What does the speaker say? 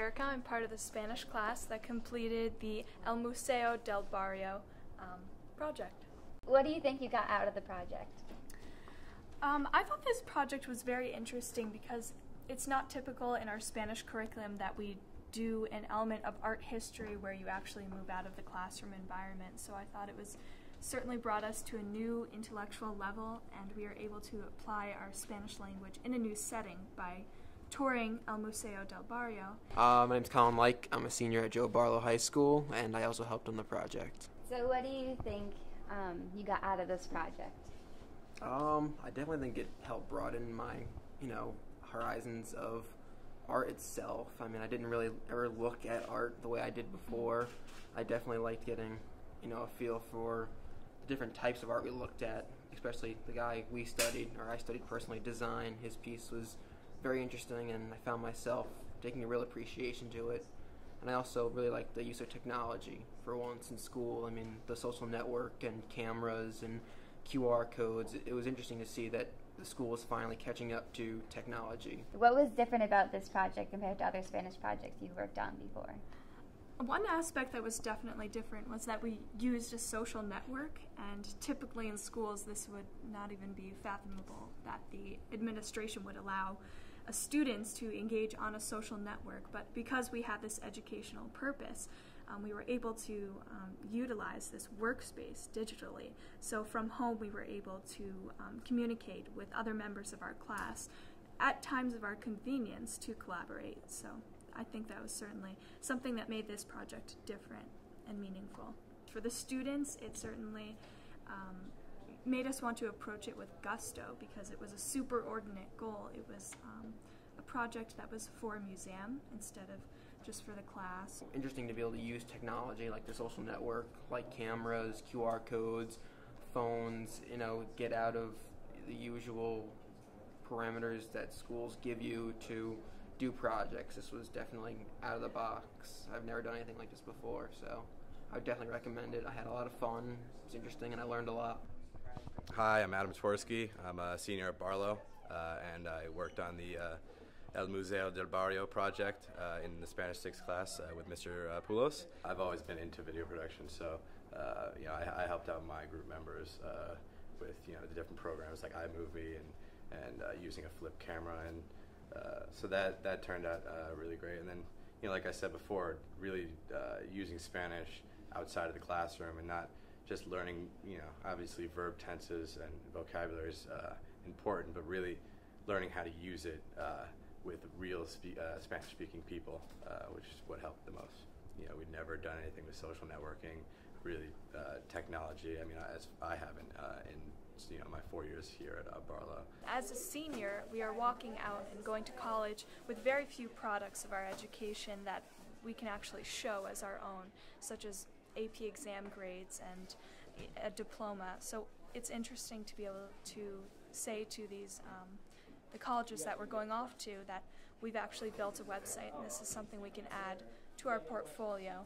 Erica. I'm part of the Spanish class that completed the El Museo del Barrio project. What do you think you got out of the project? I thought this project was very interesting because it's not typical in our Spanish curriculum that we do an element of art history where you actually move out of the classroom environment. So I thought it was certainly brought us to a new intellectual level, and we are able to apply our Spanish language in a new setting by touring El Museo del Barrio. My name's Colin Like. I'm a senior at Joe Barlow High School, and I also helped on the project. So what do you think you got out of this project? I definitely think it helped broaden my, horizons of art itself. I mean, I didn't really ever look at art the way I did before. I definitely liked getting, a feel for the different types of art we looked at, especially the guy I studied personally, design. His piece was very interesting, and I found myself taking a real appreciation to it. And I also really liked the use of technology for once in school. I mean, the social network and cameras and QR codes. It was interesting to see that the school was finally catching up to technology. What was different about this project compared to other Spanish projects you worked on before? One aspect that was definitely different was that we used a social network, and typically in schools this would not even be fathomable that the administration would allow students to engage on a social network. But because we had this educational purpose, we were able to utilize this workspace digitally. So from home we were able to communicate with other members of our class at times of our convenience to collaborate. So I think that was certainly something that made this project different and meaningful. For the students, it certainly made us want to approach it with gusto because it was a superordinate goal. It was a project that was for a museum instead of just for the class. Interesting to be able to use technology like the social network, like cameras, QR codes, phones, get out of the usual parameters that schools give you to do projects. This was definitely out of the box. I've never done anything like this before, so I would definitely recommend it. I had a lot of fun. It's interesting, and I learned a lot. Hi, I'm Adam Tversky. I'm a senior at Barlow, and I worked on the El Museo del Barrio project in the Spanish 6 class with Mr. Poulos. I've always been into video production, so I helped out my group members with the different programs like iMovie and using a flip camera, and so that turned out really great. And then like I said before, really using Spanish outside of the classroom and not just learning, obviously verb tenses and vocabulary is important, but really learning how to use it with real Spanish-speaking people, which is what helped the most. We'd never done anything with social networking, really technology. I mean, I haven't in my 4 years here at Barlow. As a senior, we are walking out and going to college with very few products of our education that we can actually show as our own, such as AP exam grades and a diploma. So it's interesting to be able to say to these the colleges that we're going off to that we've actually built a website, and this is something we can add to our portfolio.